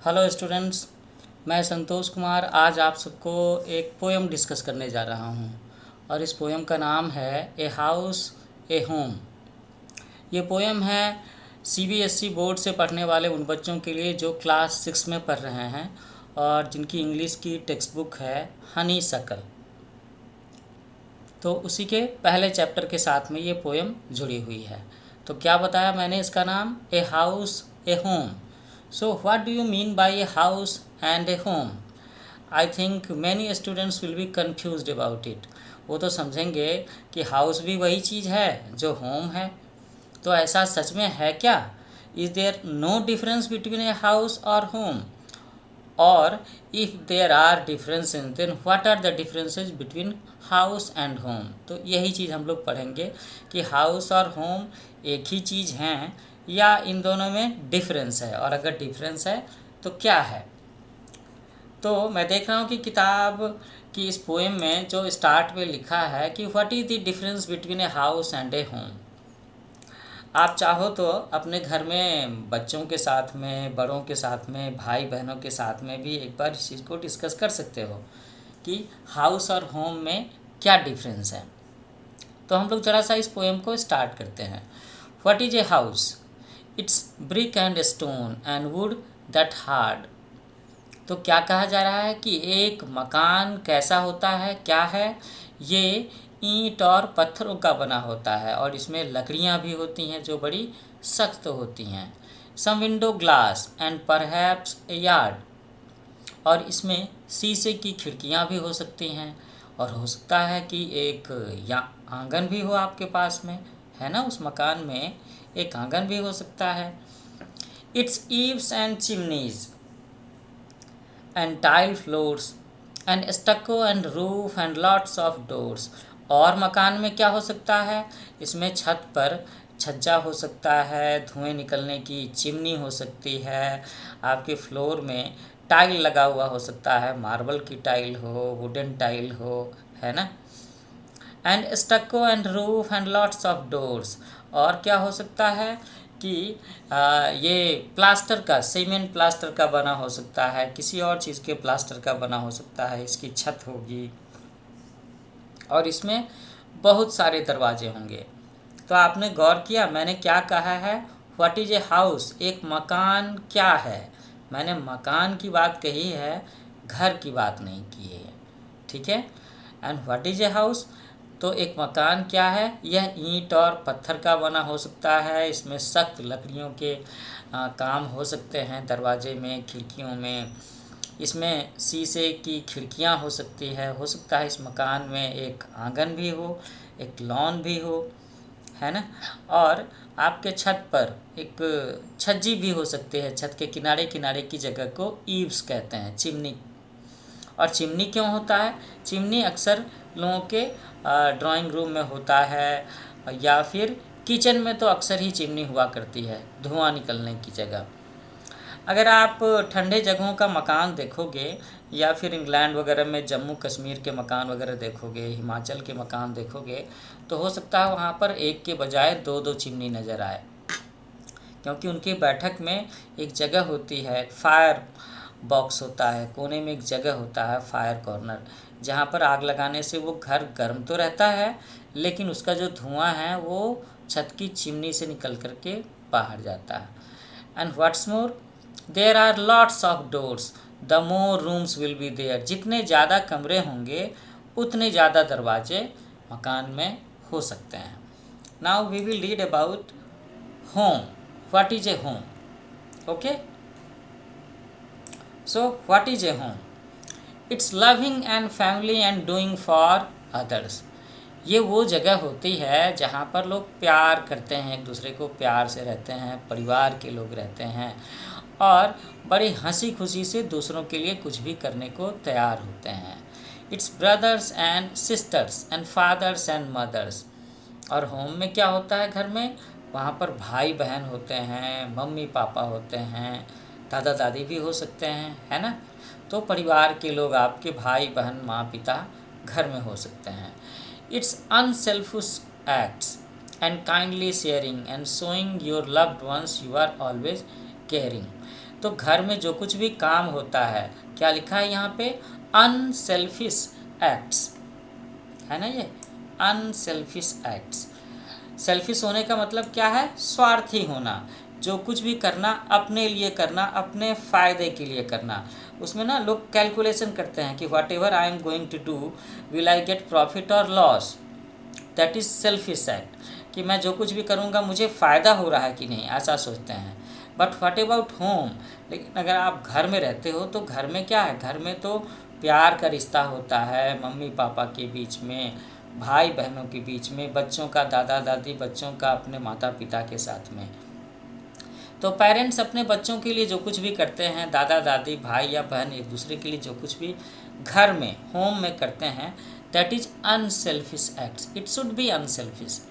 Hello students. मैं संतोष कुमार आज आप सबको एक पोएम डिस्कस करने जा रहा हूँ और इस पोएम का नाम है ए हाउस ए होम। ये पोएम है सीबीएसई बोर्ड से पढ़ने वाले उन बच्चों के लिए जो क्लास 6 में पढ़ रहे हैं और जिनकी इंग्लिश की टेक्स्ट बुक है हनी शकल। तो उसी के पहले चैप्टर के साथ में ये पोएम जुड़ी हुई है। तो क्या बताया मैंने इसका नाम, a house A home. So what do you mean by a house and A home? I think many students will be confused about it. वो तो समझेंगे कि हाउस भी वही चीज़ है जो होम है। तो ऐसा सच में है क्या? Is there no difference between a house और होम? और if there are differences then what are the differences between house and home? तो यही चीज़ हम लोग पढ़ेंगे कि हाउस और होम एक ही चीज़ हैं या इन दोनों में डिफरेंस है, और अगर डिफरेंस है तो क्या है। तो मैं देख रहा हूँ कि किताब की इस पोएम में जो स्टार्ट में लिखा है कि what is the difference between a house and A home. आप चाहो तो अपने घर में बच्चों के साथ में, बड़ों के साथ में, भाई बहनों के साथ में भी एक बार इस चीज़ को डिस्कस कर सकते हो कि हाउस और होम में क्या डिफरेंस है। तो हम लोग ज़रा सा इस पोएम को स्टार्ट करते हैं। What is a house? It's brick and stone and would that hard. तो क्या कहा जा रहा है कि एक मकान कैसा होता है, क्या है? ये ईंट और पत्थरों का बना होता है और इसमें लकड़ियाँ भी होती हैं जो बड़ी सख्त होती हैं। Some window glass and perhaps a yard. और इसमें शीशे की खिड़कियाँ भी हो सकती हैं और हो सकता है कि एक या आंगन भी हो आपके पास में, है ना। उस मकान में एक आंगन भी हो सकता है। It's eaves and chimneys and tile floors and stucco and roof and lots of doors। और मकान में क्या हो सकता है? इसमें छत पर छज्जा हो सकता है, धुएं निकलने की चिमनी हो सकती है, आपके फ्लोर में टाइल लगा हुआ हो सकता है, मार्बल की टाइल हो, वुडन टाइल हो, है ना। And stucco and roof and lots of doors. और क्या हो सकता है कि ये प्लास्टर का, सीमेंट प्लास्टर का बना हो सकता है, किसी और चीज़ के प्लास्टर का बना हो सकता है, इसकी छत होगी और इसमें बहुत सारे दरवाजे होंगे। तो आपने गौर किया मैंने क्या कहा है? What is a house? एक मकान क्या है। मैंने मकान की बात कही है, घर की बात नहीं की है, ठीक है। And what is a house? तो एक मकान क्या है? यह ईंट और पत्थर का बना हो सकता है, इसमें सख्त लकड़ियों के काम हो सकते हैं, दरवाजे में, खिड़कियों में। इसमें शीशे की खिड़कियां हो सकती है। हो सकता है इस मकान में एक आंगन भी हो, एक लॉन भी हो, है ना। और आपके छत पर एक छज्जी भी हो सकती है। छत के किनारे किनारे की जगह को ईव्स कहते हैं, चिमनी। और चिमनी क्यों होता है? चिमनी अक्सर लोगों के ड्राइंग रूम में होता है या फिर किचन में तो अक्सर ही चिमनी हुआ करती है, धुआं निकलने की जगह। अगर आप ठंडे जगहों का मकान देखोगे या फिर इंग्लैंड वगैरह में जम्मू कश्मीर के मकान वगैरह देखोगे, हिमाचल के मकान देखोगे, तो हो सकता है वहाँ पर एक के बजाय दो दो चिमनी नज़र आए, क्योंकि उनकी बैठक में एक जगह होती है, फायर बॉक्स होता है, कोने में एक जगह होता है फायर कॉर्नर, जहाँ पर आग लगाने से वो घर गर्म तो रहता है लेकिन उसका जो धुआं है वो छत की चिमनी से निकल कर के बाहर जाता है। And what's more, there are lots of doors the more rooms will be there. जितने ज़्यादा कमरे होंगे उतने ज़्यादा दरवाजे मकान में हो सकते हैं। Now we will read about home. What is a home? Okay. So what is a home? It's loving and family and doing for others. ये वो जगह होती है जहाँ पर लोग प्यार करते हैं, एक दूसरे को प्यार से रहते हैं, परिवार के लोग रहते हैं और बड़ी हंसी खुशी से दूसरों के लिए कुछ भी करने को तैयार होते हैं। It's brothers and sisters and fathers and mothers. और होम में क्या होता है? घर में वहाँ पर भाई बहन होते हैं, मम्मी पापा होते हैं, दादा दादी भी हो सकते हैं, है ना। तो परिवार के लोग आपके भाई बहन माँ पिता घर में हो सकते हैं। It's unselfish acts and kindly sharing and showing your loved ones you are always caring. तो घर में जो कुछ भी काम होता है, क्या लिखा है यहाँ पे, अनसेल्फिश एक्ट्स, है ना, ये अनसेल्फिश एक्ट्स। सेल्फिश होने का मतलब क्या है, स्वार्थी होना, जो कुछ भी करना अपने लिए करना, अपने फ़ायदे के लिए करना। उसमें ना लोग कैलकुलेशन करते हैं कि whatever I am going to do, will I get profit और loss, that is selfish act, कि मैं जो कुछ भी करूँगा मुझे फ़ायदा हो रहा है कि नहीं, ऐसा सोचते हैं। बट व्हाट अबाउट होम, लेकिन अगर आप घर में रहते हो तो घर में क्या है, घर में तो प्यार का रिश्ता होता है, मम्मी पापा के बीच में, भाई बहनों के बीच में, बच्चों का दादा दादी, बच्चों का अपने माता पिता के साथ में। तो पेरेंट्स अपने बच्चों के लिए जो कुछ भी करते हैं, दादा दादी भाई या बहन एक दूसरे के लिए जो कुछ भी घर में होम में करते हैं, that is unselfish acts, it should be unselfish.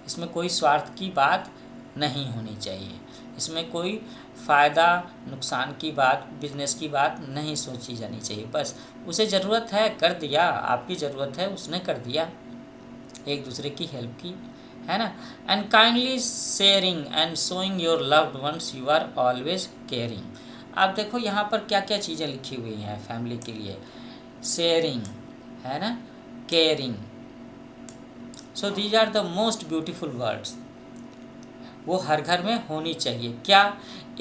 इसमें कोई स्वार्थ की बात नहीं होनी चाहिए, इसमें कोई फ़ायदा नुकसान की बात, बिजनेस की बात नहीं सोची जानी चाहिए। बस उसे ज़रूरत है कर दिया, आपकी ज़रूरत है उसने कर दिया, एक दूसरे की हेल्प की, है ना। And kindly sharing and showing your loved ones, you are always caring. आप देखो यहाँ पर क्या क्या चीज़ें लिखी हुई हैं फैमिली के लिए, शेयरिंग, है ना, caring. So these are the most beautiful words, वो हर घर में होनी चाहिए। क्या,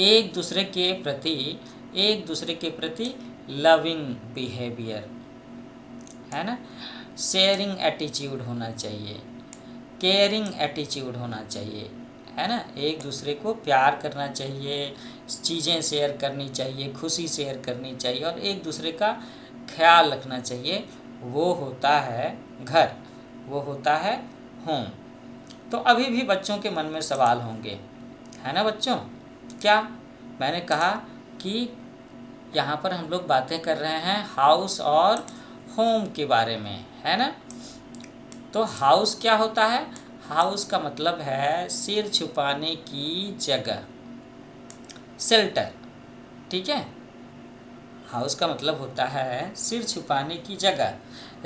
एक दूसरे के प्रति, एक दूसरे के प्रति लविंग बिहेवियर, है ना, शेयरिंग एटीट्यूड होना चाहिए, केयरिंग एटीट्यूड होना चाहिए, है ना, एक दूसरे को प्यार करना चाहिए, चीज़ें शेयर करनी चाहिए, खुशी शेयर करनी चाहिए और एक दूसरे का ख्याल रखना चाहिए। वो होता है घर, वो होता है होम। तो अभी भी बच्चों के मन में सवाल होंगे, है ना बच्चों, क्या मैंने कहा कि यहाँ पर हम लोग बातें कर रहे हैं हाउस और होम के बारे में, है ना। तो हाउस क्या होता है, हाउस का मतलब है सिर छुपाने की जगह, शेल्टर, ठीक है। हाउस का मतलब होता है सिर छुपाने की जगह,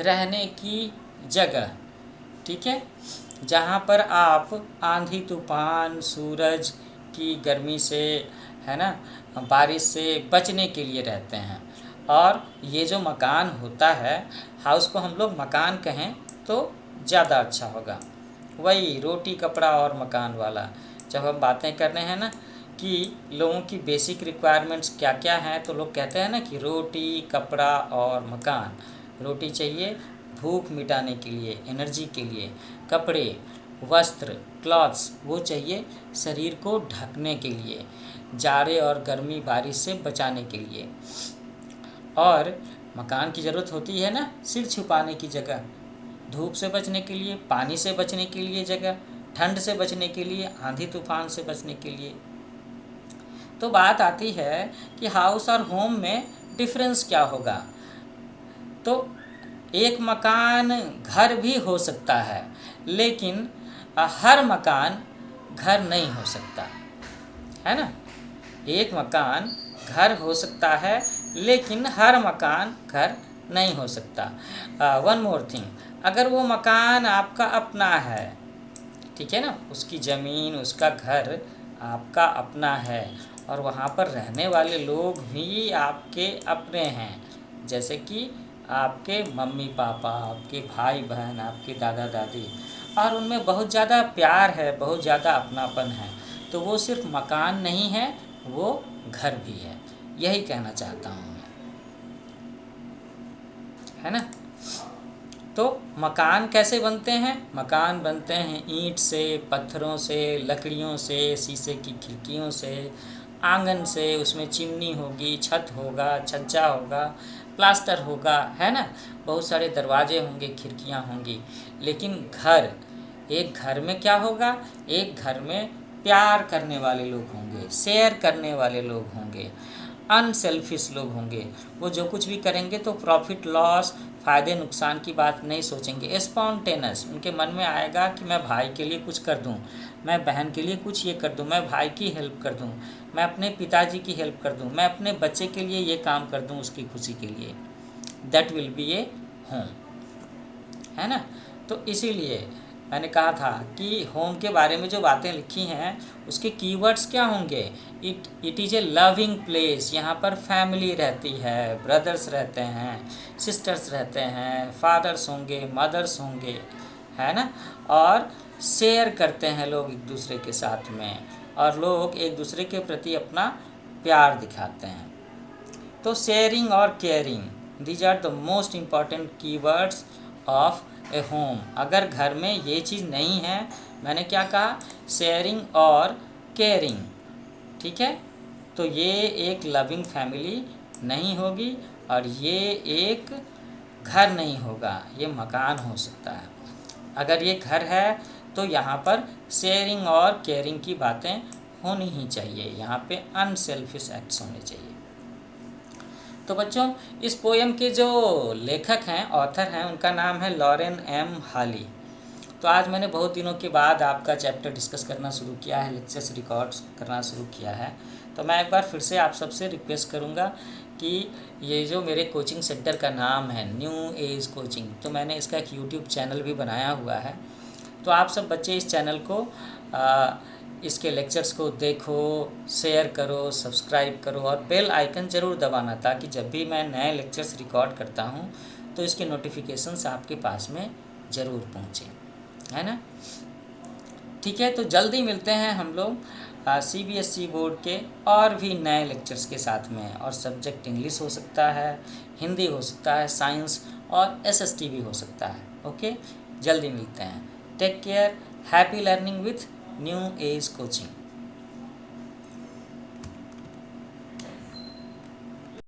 रहने की जगह, ठीक है, जहाँ पर आप आंधी तूफान, सूरज की गर्मी से, है ना, बारिश से बचने के लिए रहते हैं। और ये जो मकान होता है, हाउस को हम लोग मकान कहें तो ज़्यादा अच्छा होगा, वही रोटी कपड़ा और मकान वाला। जब हम बातें कर रहे हैं ना कि लोगों की बेसिक रिक्वायरमेंट्स क्या क्या हैं, तो लोग कहते हैं ना कि रोटी कपड़ा और मकान। रोटी चाहिए भूख मिटाने के लिए, एनर्जी के लिए, कपड़े वस्त्र क्लॉथ्स वो चाहिए शरीर को ढकने के लिए, जाड़े और गर्मी बारिश से बचाने के लिए। और मकान की ज़रूरत होती है ना सिर छुपाने की जगह, धूप से बचने के लिए, पानी से बचने के लिए जगह, ठंड से बचने के लिए, आंधी तूफान से बचने के लिए। तो बात आती है कि हाउस और होम में डिफरेंस क्या होगा। तो एक मकान घर भी हो सकता है, लेकिन हर मकान घर नहीं हो सकता, है ना। एक मकान घर हो सकता है, लेकिन हर मकान घर नहीं हो सकता। वन मोर थिंग, अगर वो मकान आपका अपना है, ठीक है ना, उसकी ज़मीन उसका घर आपका अपना है और वहाँ पर रहने वाले लोग भी आपके अपने हैं, जैसे कि आपके मम्मी पापा, आपके भाई बहन, आपके दादा दादी, और उनमें बहुत ज़्यादा प्यार है, बहुत ज़्यादा अपनापन है, तो वो सिर्फ मकान नहीं है, वो घर भी है। यही कहना चाहता हूँ मैं, है ना। तो मकान कैसे बनते हैं, मकान बनते हैं ईंट से, पत्थरों से, लकड़ियों से, शीशे की खिड़कियों से, आंगन से, उसमें चिमनी होगी, छत होगा, छज्जा होगा, प्लास्टर होगा, है ना, बहुत सारे दरवाजे होंगे, खिड़कियां होंगी। लेकिन घर, एक घर में क्या होगा, एक घर में प्यार करने वाले लोग होंगे, शेयर करने वाले लोग होंगे, अनसेल्फिश लोग होंगे। वो जो कुछ भी करेंगे तो प्रॉफिट लॉस, फ़ायदे नुकसान की बात नहीं सोचेंगे, स्पॉन्टेनस, उनके मन में आएगा कि मैं भाई के लिए कुछ कर दूं, मैं बहन के लिए कुछ ये कर दूं, मैं भाई की हेल्प कर दूं, मैं अपने पिताजी की हेल्प कर दूं, मैं अपने बच्चे के लिए ये काम कर दूं उसकी खुशी के लिए। That will be A home, है ना। तो इसीलिए मैंने कहा था कि होम के बारे में जो बातें लिखी हैं उसके कीवर्ड्स क्या होंगे। It is a loving place, यहाँ पर फैमिली रहती है, ब्रदर्स रहते हैं, सिस्टर्स रहते हैं, फादर्स होंगे, मदर्स होंगे, है ना। और शेयर करते हैं लोग एक दूसरे के साथ में, और लोग एक दूसरे के प्रति अपना प्यार दिखाते हैं। तो शेयरिंग और caring, these are the most important keywords of a home. अगर घर में ये चीज़ नहीं है, मैंने क्या कहा, शेयरिंग और केयरिंग, ठीक है, तो ये एक लविंग फैमिली नहीं होगी, और ये एक घर नहीं होगा, ये मकान हो सकता है। अगर ये घर है तो यहाँ पर शेयरिंग और केयरिंग की बातें होनी ही चाहिए, यहाँ पे अनसेल्फिश एक्ट्स होने चाहिए। तो बच्चों, इस पोएम के जो लेखक हैं, ऑथर हैं, उनका नाम है लॉरेन एम हाली। तो आज मैंने बहुत दिनों के बाद आपका चैप्टर डिस्कस करना शुरू किया है, लेक्चर्स रिकॉर्ड्स करना शुरू किया है। तो मैं एक बार फिर से आप सबसे रिक्वेस्ट करूँगा कि ये जो मेरे कोचिंग सेंटर का नाम है न्यू एज कोचिंग, तो मैंने इसका एक यूट्यूब चैनल भी बनाया हुआ है। तो आप सब बच्चे इस चैनल को इसके लेक्चर्स को देखो, शेयर करो, सब्सक्राइब करो, और बेल आइकन ज़रूर दबाना, ताकि जब भी मैं नए लेक्चर्स रिकॉर्ड करता हूँ तो इसके नोटिफिकेशंस आपके पास में ज़रूर पहुँचे, है ना। ठीक है, तो जल्दी मिलते हैं हम लोग CBSE बोर्ड के और भी नए लेक्चर्स के साथ में। और सब्जेक्ट इंग्लिश हो सकता है, हिंदी हो सकता है, साइंस और SST भी हो सकता है। ओके, जल्दी मिलते हैं। Take care, happy learning with New Age coaching.